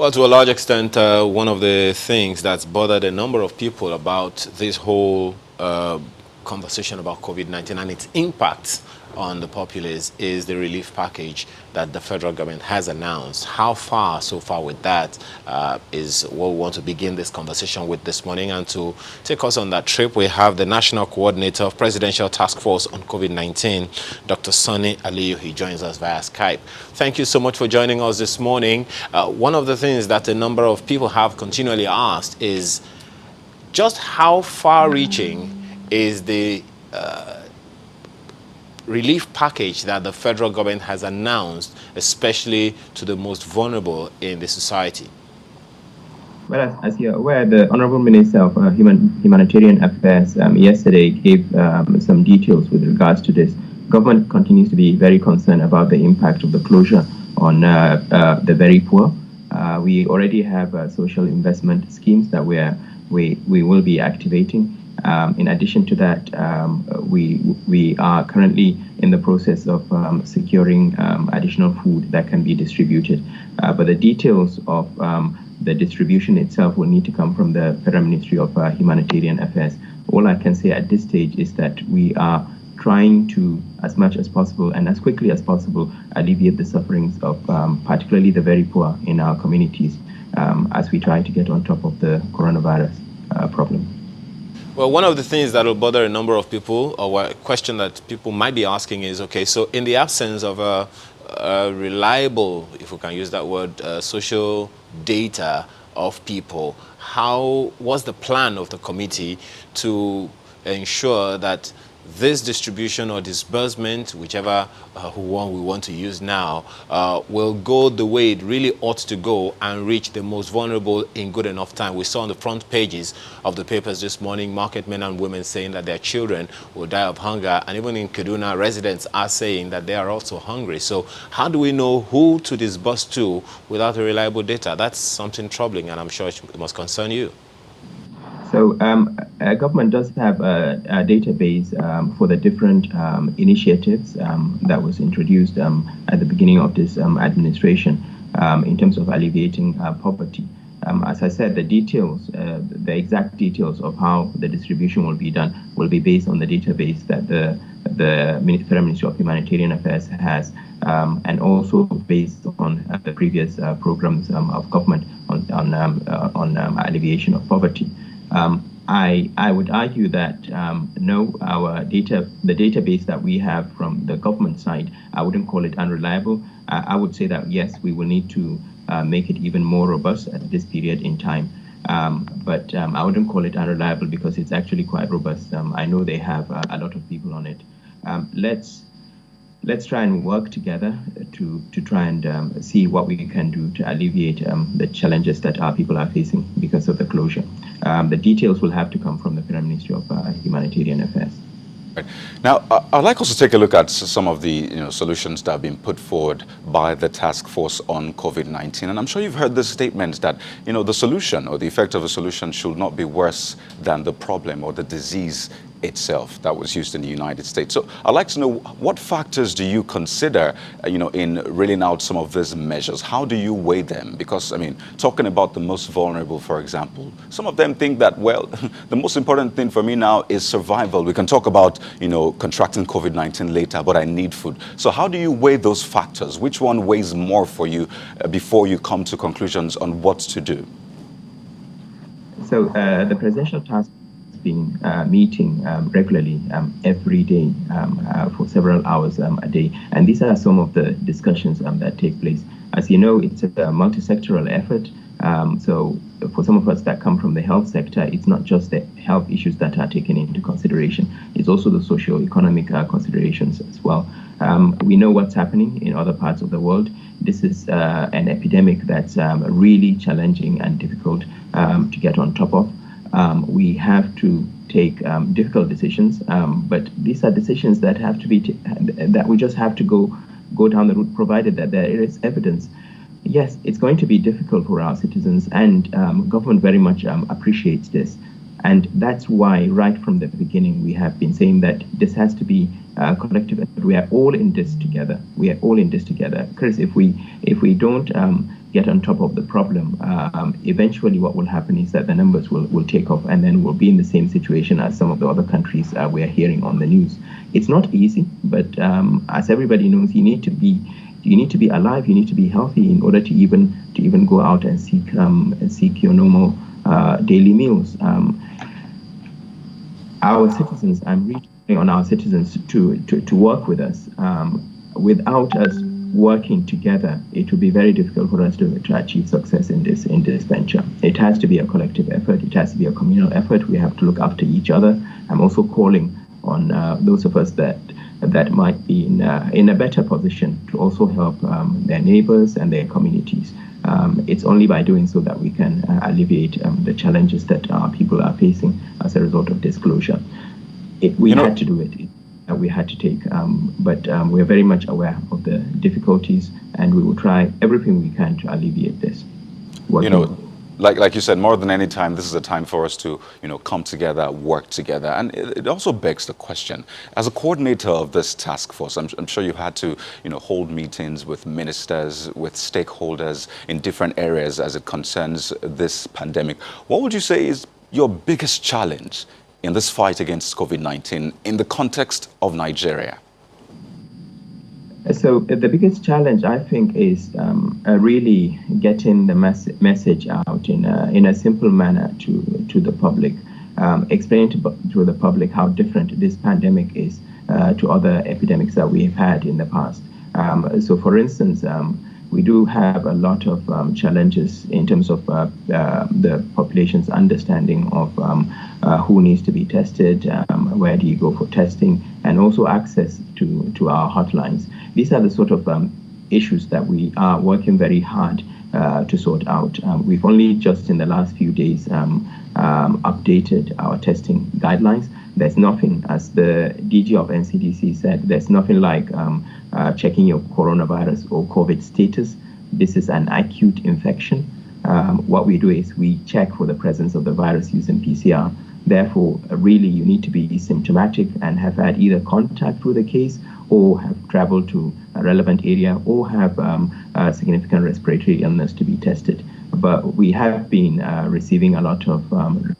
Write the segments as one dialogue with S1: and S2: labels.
S1: Well, to a large extent, one of the things that's bothered a number of people about this whole conversation about COVID-19 and its impact on the populace is the relief package that the federal government has announced. How far so far with that is what we want to begin this conversation with this morning. And to take us on that trip, we have the National Coordinator of Presidential Task Force on COVID-19, Dr. Aliyu. He joins us via Skype. Thank you so much for joining us this morning. One of the things that a number of people have continually asked is just how far-reaching is the relief package that the federal government has announced, especially to the most vulnerable in the society?
S2: Well, as you're aware, the Honorable Minister of Humanitarian Affairs yesterday gave some details with regards to this. Government continues to be very concerned about the impact of the closure on the very poor. We already have social investment schemes that we will be activating. In addition to that, we are currently in the process of securing additional food that can be distributed. But the details of the distribution itself will need to come from the Federal Ministry of Humanitarian Affairs. All I can say at this stage is that we are trying to, as much as possible and as quickly as possible, alleviate the sufferings of particularly the very poor in our communities as we try to get on top of the coronavirus problem.
S1: Well, one of the things that will bother a number of people, or a question that people might be asking is, okay, so in the absence of a reliable, if we can use that word, social data of people, what's the plan of the committee to ensure that this distribution or disbursement, whichever one we want to use now, will go the way it really ought to go and reach the most vulnerable in good enough time? We saw on the front pages of the papers this morning, market men and women saying that their children will die of hunger, and even in Kaduna, residents are saying that they are also hungry. So how do we know who to disburse to without a reliable data? That's something troubling, and I'm sure it must concern you.
S2: So government does have a database for the different initiatives that was introduced at the beginning of this administration in terms of alleviating poverty. As I said, the details, the exact details of how the distribution will be done will be based on the database that the Federal Ministry of Humanitarian Affairs has, and also based on the previous programs of government on alleviation of poverty. I would argue that the database that we have from the government side, I wouldn't call it unreliable. I would say that yes, we will need to make it even more robust at this period in time. But I wouldn't call it unreliable because it's actually quite robust. I know they have a lot of people on it. Let's try and work together to try and see what we can do to alleviate the challenges that our people are facing because of the closure. The details will have to come from the Federal Ministry of Humanitarian Affairs.
S3: Right. Now, I'd like also to take a look at some of the solutions that have been put forward by the task force on COVID-19. And I'm sure you've heard the statement that the solution or the effect of a solution should not be worse than the problem or the disease itself that was used in the United States. So I'd like to know, what factors do you consider, in rolling out some of these measures? How do you weigh them? Because, talking about the most vulnerable, for example, some of them think that, well, the most important thing for me now is survival. We can talk about, contracting COVID-19 later, but I need food. So how do you weigh those factors? Which one weighs more for you before you come to conclusions on what to do?
S2: So the presidential task been meeting regularly every day for several hours a day, and these are some of the discussions that take place. As you know, it's a multi-sectoral effort. So for some of us that come from the health sector, it's not just the health issues that are taken into consideration, it's also the socio-economic considerations as well. We know what's happening in other parts of the world. This is an epidemic that's really challenging and difficult to get on top of. We have to take difficult decisions, but these are decisions that have to be that we just have to go down the route, provided that there is evidence. Yes, it's going to be difficult for our citizens, and government very much appreciates this. And that's why right from the beginning we have been saying that this has to be collective effort. We are all in this together. We are all in this together. Because if we don't get on top of the problem, eventually what will happen is that the numbers will take off, and then we'll be in the same situation as some of the other countries we are hearing on the news. It's not easy, but as everybody knows, you need to be alive, you need to be healthy in order to even go out and seek your normal daily meals. Our citizens, I'm relying on our citizens to work with us. Without us working together, it will be very difficult for us to achieve success in this venture. It has to be a collective effort. It has to be a communal effort. We have to look after each other. I'm also calling on those of us that might be in a better position to also help their neighbors and their communities. It's only by doing so that we can alleviate the challenges that our people are facing as a result of disclosure. We had to do it. We had to take, but we're very much aware of the difficulties, and we will try everything we can to alleviate this.
S3: Like you said, more than any time, this is a time for us to, come together, work together. And it also begs the question, as a coordinator of this task force, I'm sure you've had to, hold meetings with ministers, with stakeholders in different areas as it concerns this pandemic. What would you say is your biggest challenge in this fight against COVID-19 in the context of Nigeria?
S2: So the biggest challenge, I think, is really getting the message out in a simple manner to the public, explaining to the public how different this pandemic is to other epidemics that we have had in the past. So, for instance, we do have a lot of challenges in terms of the population's understanding of who needs to be tested, where do you go for testing, and also access to our hotlines. These are the sort of issues that we are working very hard to sort out. We've only just in the last few days updated our testing guidelines. There's nothing, as the DG of NCDC said, there's nothing like checking your coronavirus or COVID status. This is an acute infection. What we do is we check for the presence of the virus using PCR. Therefore, really, you need to be symptomatic and have had either contact with the case or have traveled to a relevant area or have a significant respiratory illness to be tested. But we have been receiving a lot of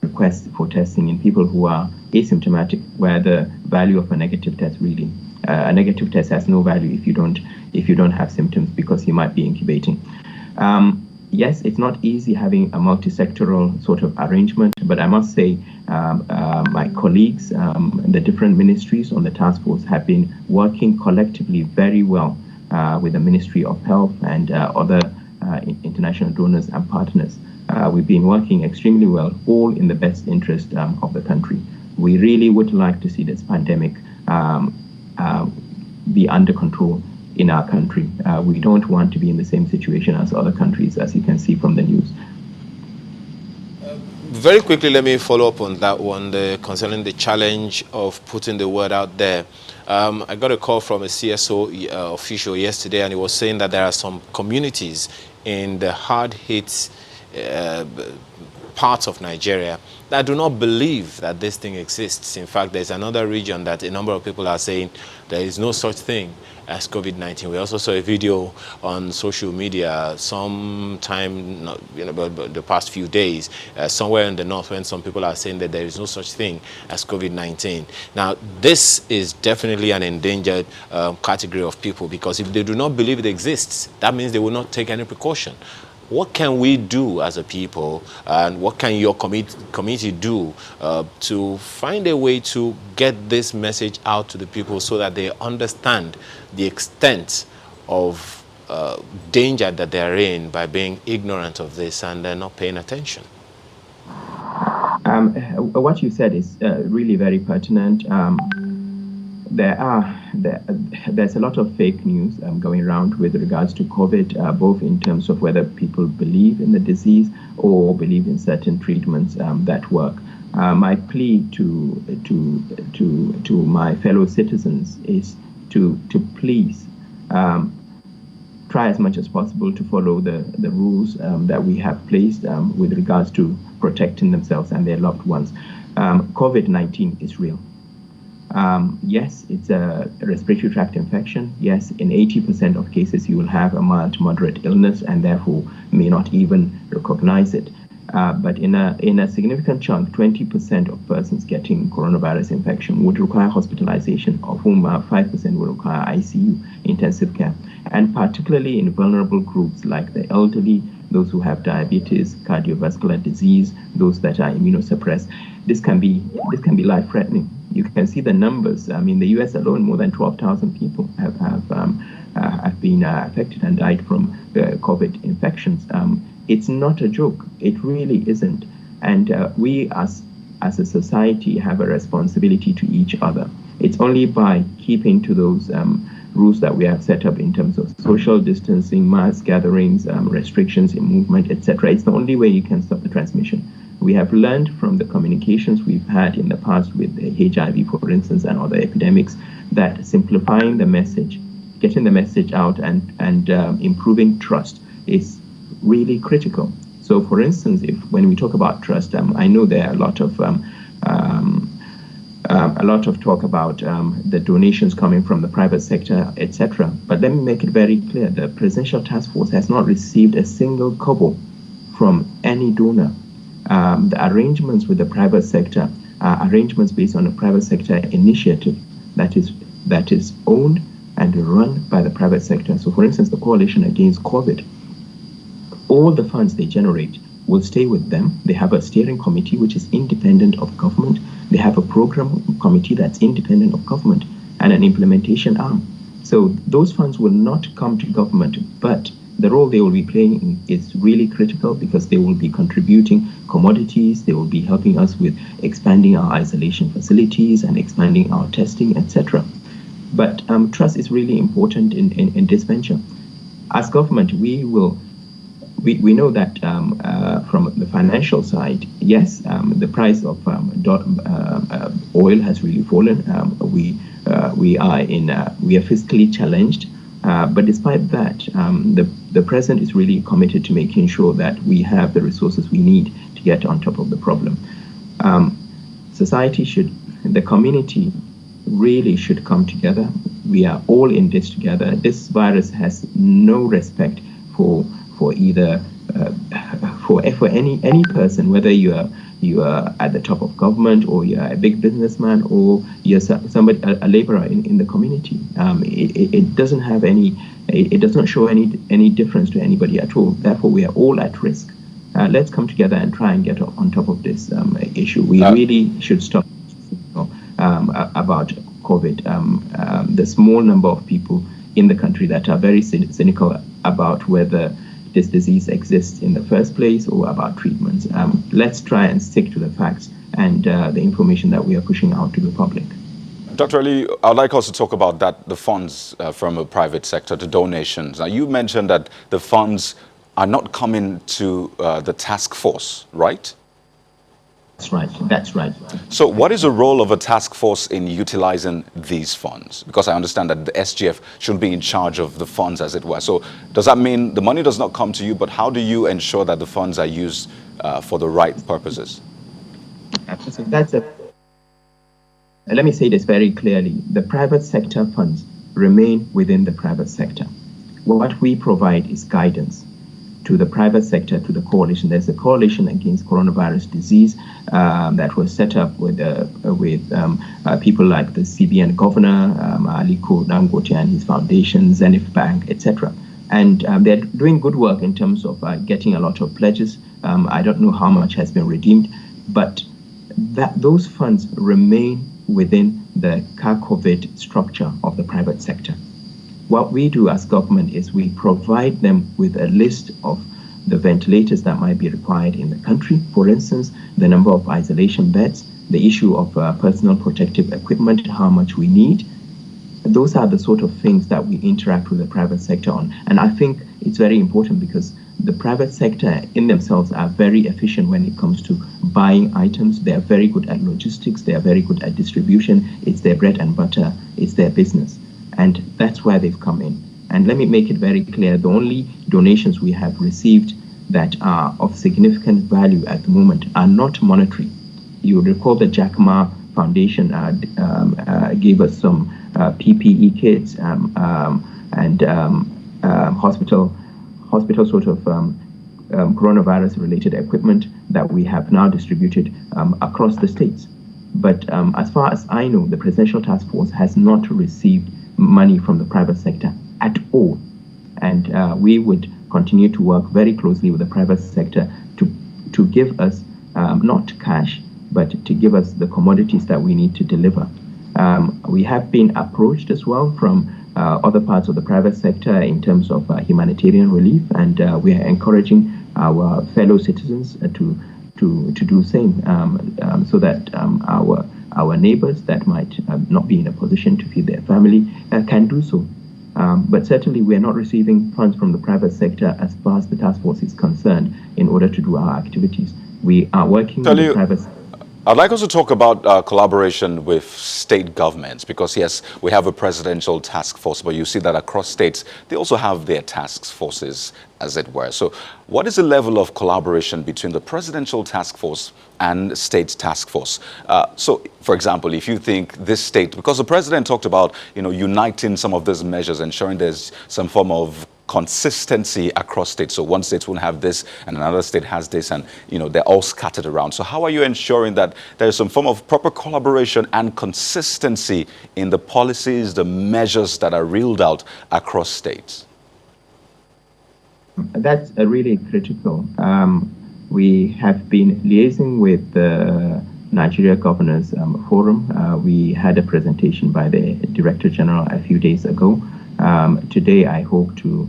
S2: requests for testing in people who are asymptomatic, where the value of a negative test really, a negative test has no value if you don't have symptoms because you might be incubating. Yes, it's not easy having a multi-sectoral sort of arrangement, but I must say my colleagues, the different ministries on the task force have been working collectively very well with the Ministry of Health and other international donors and partners. We've been working extremely well, all in the best interest of the country. We really would like to see this pandemic be under control in our country. We don't want to be in the same situation as other countries, as you can see from the news.
S1: Very quickly, let me follow up on that one concerning the challenge of putting the word out there. I got a call from a CSO official yesterday, and he was saying that there are some communities in the hard-hit parts of Nigeria that do not believe that this thing exists. In fact, there's another region that a number of people are saying there is no such thing as COVID-19. We also saw a video on social media sometime, the past few days, somewhere in the north, when some people are saying that there is no such thing as COVID-19. Now, this is definitely an endangered category of people, because if they do not believe it exists, that means they will not take any precaution. What can we do as a people, and what can your committee do to find a way to get this message out to the people so that they understand the extent of danger that they're in by being ignorant of this and they're not paying attention?
S2: What you said is really very pertinent. There's a lot of fake news going around with regards to COVID, both in terms of whether people believe in the disease or believe in certain treatments that work. My plea to my fellow citizens is to please try as much as possible to follow the rules that we have placed with regards to protecting themselves and their loved ones. COVID-19 is real. Yes, it's a respiratory tract infection. Yes, in 80% of cases, you will have a mild to moderate illness and therefore may not even recognize it. But in a significant chunk, 20% of persons getting coronavirus infection would require hospitalization, of whom 5% would require ICU, intensive care. And particularly in vulnerable groups like the elderly, those who have diabetes, cardiovascular disease, those that are immunosuppressed, this can be life-threatening. You can see the numbers. I mean, the U.S. alone, more than 12,000 people have been affected and died from COVID infections. It's not a joke. It really isn't. And we, as a society, have a responsibility to each other. It's only by keeping to those rules that we have set up in terms of social distancing, mass gatherings, restrictions in movement, etc. It's the only way you can stop the transmission. We have learned from the communications we've had in the past with HIV, for instance, and other epidemics, that simplifying the message, getting the message out, and improving trust is really critical. So, for instance, when we talk about trust, I know there are a lot of talk about the donations coming from the private sector, etc. But let me make it very clear: the Presidential Task Force has not received a single kobo from any donor. The arrangements with the private sector are arrangements based on a private sector initiative that is owned and run by the private sector. So, for instance, the Coalition Against COVID, all the funds they generate will stay with them. They have a steering committee which is independent of government. They have a program committee that's independent of government and an implementation arm. So those funds will not come to government, but the role they will be playing is really critical because they will be contributing commodities, they will be helping us with expanding our isolation facilities and expanding our testing, etc. But trust is really important in this venture. As government, we know that from the financial side, yes, the price of oil has really fallen. We are fiscally challenged. But despite that, the president is really committed to making sure that we have the resources we need to get on top of the problem. The community really should come together. We are all in this together. This virus has no respect for either for any person, whether you are at the top of government or you are a big businessman or you're somebody, a laborer in the community. It doesn't have it doesn't show any difference to anybody at all. Therefore, we are all at risk. Let's come together and try and get on top of this issue. We really should stop about COVID. The small number of people in the country that are very cynical about whether this disease exists in the first place or about treatments. Let's try and stick to the facts and the information that we are pushing out to the public.
S3: Dr. Aliyu, I would like us to talk about the funds from a private sector, the donations. Now, you mentioned that the funds are not coming to the task force, right?
S2: That's right.
S3: So what is the role of a task force in utilizing these funds? Because I understand that the SGF should be in charge of the funds, as it were. So does that mean the money does not come to you, but how do you ensure that the funds are used for the right purposes?
S2: Let me say this very clearly. The private sector funds remain within the private sector. What we provide is guidance to the private sector, to the coalition. There's a coalition against coronavirus disease that was set up with people like the CBN governor, Aliyu Dangote and his foundation, Zenith Bank, etc. And they're doing good work in terms of getting a lot of pledges. I don't know how much has been redeemed, but those funds remain within the COVID structure of the private sector. What we do as government is we provide them with a list of the ventilators that might be required in the country. For instance, the number of isolation beds, the issue of personal protective equipment, how much we need. Those are the sort of things that we interact with the private sector on. And I think it's very important because the private sector in themselves are very efficient when it comes to buying items. They are very good at logistics. They are very good at distribution. It's their bread and butter. It's their business. And that's where they've come in. And let me make it very clear, the only donations we have received that are of significant value at the moment are not monetary. You recall the Jack Ma Foundation gave us some PPE kits and hospital sort of coronavirus-related equipment that we have now distributed across the states. But as far as I know, the Presidential Task Force has not received money from the private sector at all. And we would continue to work very closely with the private sector to give us not cash, but to give us the commodities that we need to deliver. We have been approached as well from other parts of the private sector in terms of humanitarian relief, and we are encouraging our fellow citizens to do same, so that our neighbors that might not be in a position to feed their family can do so. But certainly we are not receiving funds from the private sector as far as the task force is concerned in order to do our activities. We are working with the private sector.
S3: I'd like us to talk about collaboration with state governments, because yes, we have a presidential task force, but you see that across states, they also have their task forces, as it were. So what is the level of collaboration between the presidential task force and state task force? So, for example, if you think this state, because the president talked about, uniting some of these measures, ensuring there's some form of consistency across states. So one state won't have this and another state has this, and they're all scattered around. So how are you ensuring that there's some form of proper collaboration and consistency in the policies, the measures that are reeled out across states?
S2: That's really critical. We have been liaising with the Nigeria Governors Forum. We had a presentation by the Director General a few days ago. Today, I hope to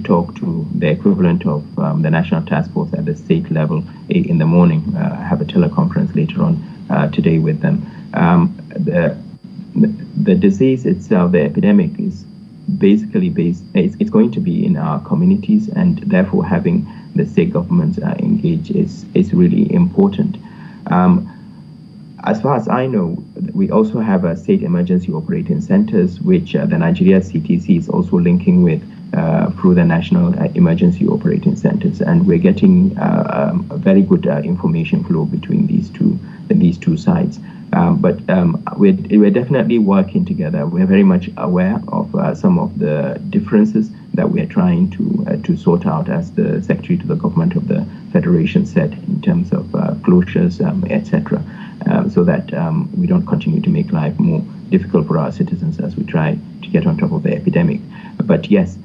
S2: talk to the equivalent of the National Task Force at the state level in the morning. I have a teleconference later on today with them. The disease itself, the epidemic, is basically it's going to be in our communities, and therefore having the state governments engage is really important. As far as I know, we also have state emergency operating centers, which the Nigeria CTC is also linking with through the national emergency operating centers, and we're getting a very good information flow between these two sides. But we're definitely working together. We're very much aware of some of the differences that we're trying to sort out, as the Secretary to the Government of the Federation said, in terms of closures, etc., so that we don't continue to make life more difficult for our citizens as we try to get on top of the epidemic. But yes,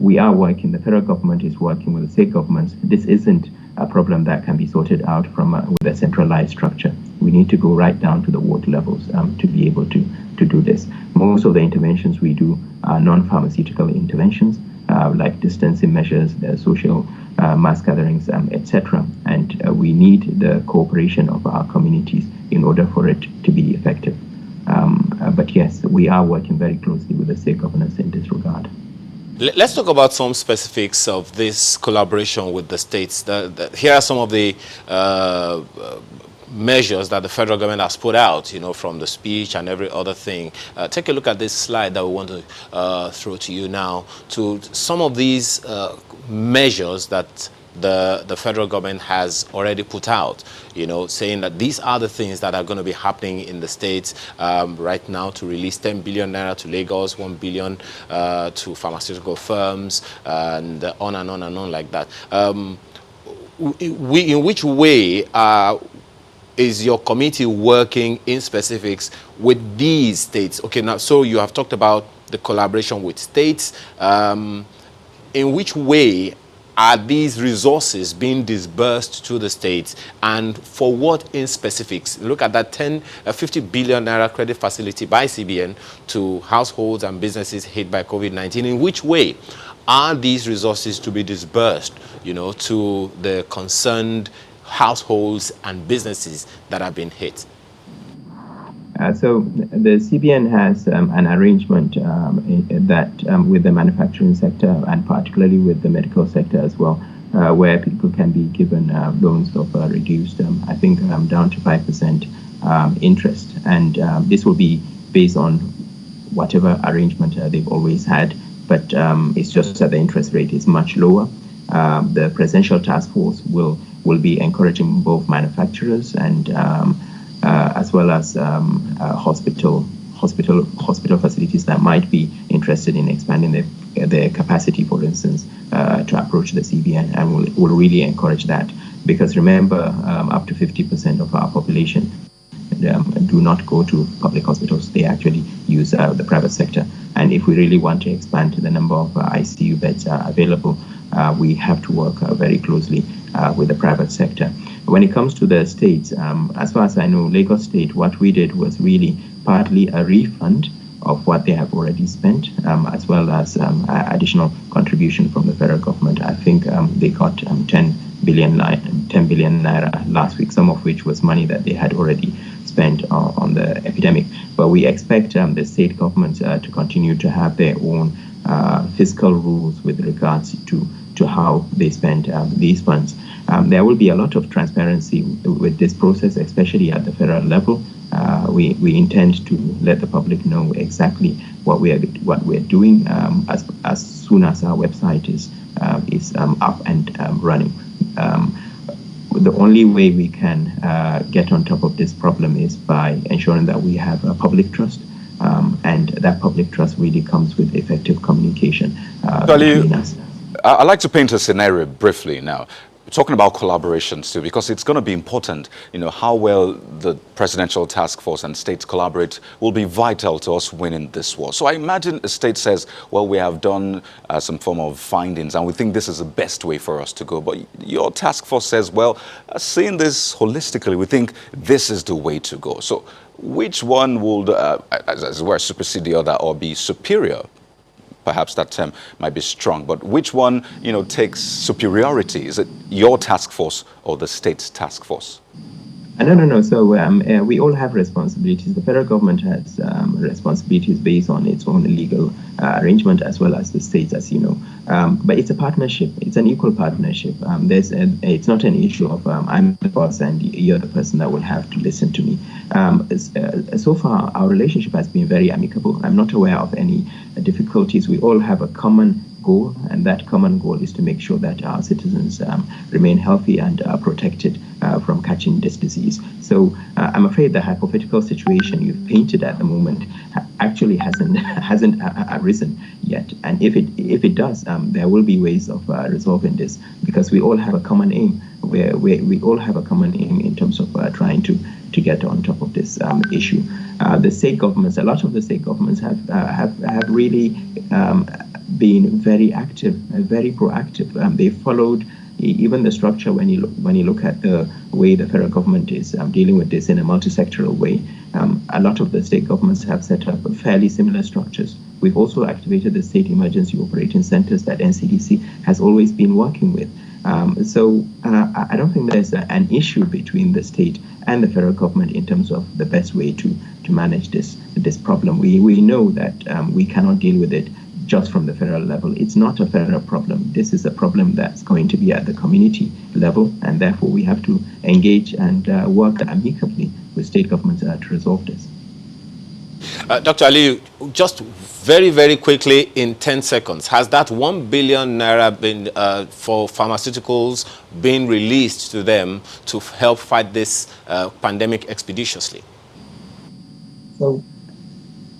S2: we are working. The federal government is working with the state governments. This isn't a problem that can be sorted out from with a centralized structure. We need to go right down to the ward levels to be able to do this. Most of the interventions we do are non-pharmaceutical interventions, like distancing measures, social mass gatherings, etc. And we need the cooperation of our communities in order for it to be effective. But yes, we are working very closely with the state governors in this regard.
S1: Let's talk about some specifics of this collaboration with the states. Here are some of the measures that the federal government has put out, from the speech and every other thing. Take a look at this slide that we want to throw to you now, to some of these measures that the federal government has already put out, saying that these are the things that are going to be happening in the states right now, to release 10 billion naira to Lagos, 1 billion to pharmaceutical firms, and on and on and on like that. In which way is your committee working in specifics with these states? Okay, now, so you have talked about the collaboration with states. In which way are these resources being disbursed to the states, and for what in specifics? Look at that 50 billion naira credit facility by CBN to households and businesses hit by COVID-19. In which way are these resources to be disbursed, to the concerned households and businesses that have been hit?
S2: So the CBN has an arrangement with the manufacturing sector, and particularly with the medical sector as well, where people can be given loans of reduced, I think down to 5% interest. And this will be based on whatever arrangement they've always had, but it's just that the interest rate is much lower. The Presidential Task Force will be encouraging both manufacturers and as well as hospital facilities that might be interested in expanding their capacity, for instance, to approach the CBN, and will really encourage that. Because remember, up to 50% of our population do not go to public hospitals. They actually use the private sector. And if we really want to expand the number of ICU beds available, we have to work very closely with the private sector. When it comes to the states, as far as I know, Lagos State, what we did was really partly a refund of what they have already spent, as well as additional contribution from the federal government. I think they got 10 billion naira last week, some of which was money that they had already spent on the epidemic. But we expect the state governments to continue to have their own fiscal rules with regards to how they spend these funds. There will be a lot of transparency with this process, especially at the federal level. We intend to let the public know exactly what we're doing as soon as our website is up and running. The only way we can get on top of this problem is by ensuring that we have a public trust, and that public trust really comes with effective communication between us.
S3: I'd like to paint a scenario briefly now. We're talking about collaborations too, because it's going to be important. How well the presidential task force and states collaborate will be vital to us winning this war. So I imagine a state says, well, we have done some form of findings and we think this is the best way for us to go. But your task force says, well, seeing this holistically, we think this is the way to go. So which one would, as it were, supersede the other or be superior? Perhaps that term might be strong, but which one, takes superiority? Is it your task force or the state's task force?
S2: No. So we all have responsibilities. The federal government has responsibilities based on its own legal arrangement, as well as the states, as you know. But it's a partnership. It's an equal partnership. It's not an issue of I'm the boss and you're the person that will have to listen to me. So far, our relationship has been very amicable. I'm not aware of any difficulties. We all have a common goal, and that common goal is to make sure that our citizens remain healthy and protected from catching this disease. So I'm afraid the hypothetical situation you've painted at the moment actually hasn't arisen yet. And if it does, there will be ways of resolving this, because we all have a common aim. We all have a common aim in terms of trying to get on top of this issue. The state governments, a lot of the state governments have really been very active, very proactive. They followed even the structure. When you look at the way the federal government is dealing with this in a multi-sectoral way, a lot of the state governments have set up fairly similar structures. We've also activated the state emergency operating centers that NCDC has always been working with. So I don't think there's an issue between the state and the federal government in terms of the best way to manage this problem. We know that we cannot deal with it just from the federal level. It's not a federal problem. This is a problem that's going to be at the community level, and therefore we have to engage and work amicably with state governments to resolve this.
S1: Dr. Aliyu, just very, very quickly in 10 seconds, has that 1 billion naira been for pharmaceuticals been released to them to help fight this pandemic expeditiously?
S2: So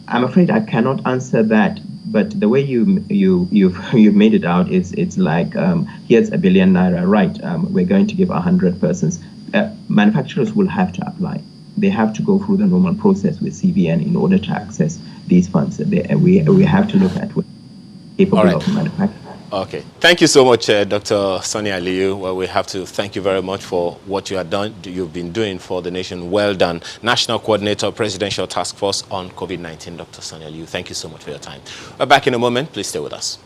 S2: I'm afraid I cannot answer that. But the way you've made it out is it's like here's 1 billion naira, right? We're going to give 100 persons. Manufacturers will have to apply. They have to go through the normal process with CBN in order to access these funds. We have to look at what capable of manufacturing.
S1: Okay. Thank you so much, Dr. Sani Aliyu. Well, we have to thank you very much for what you've been doing for the nation. Well done. National Coordinator, Presidential Task Force on COVID-19, Dr. Sani Aliyu. Thank you so much for your time. We're back in a moment. Please stay with us.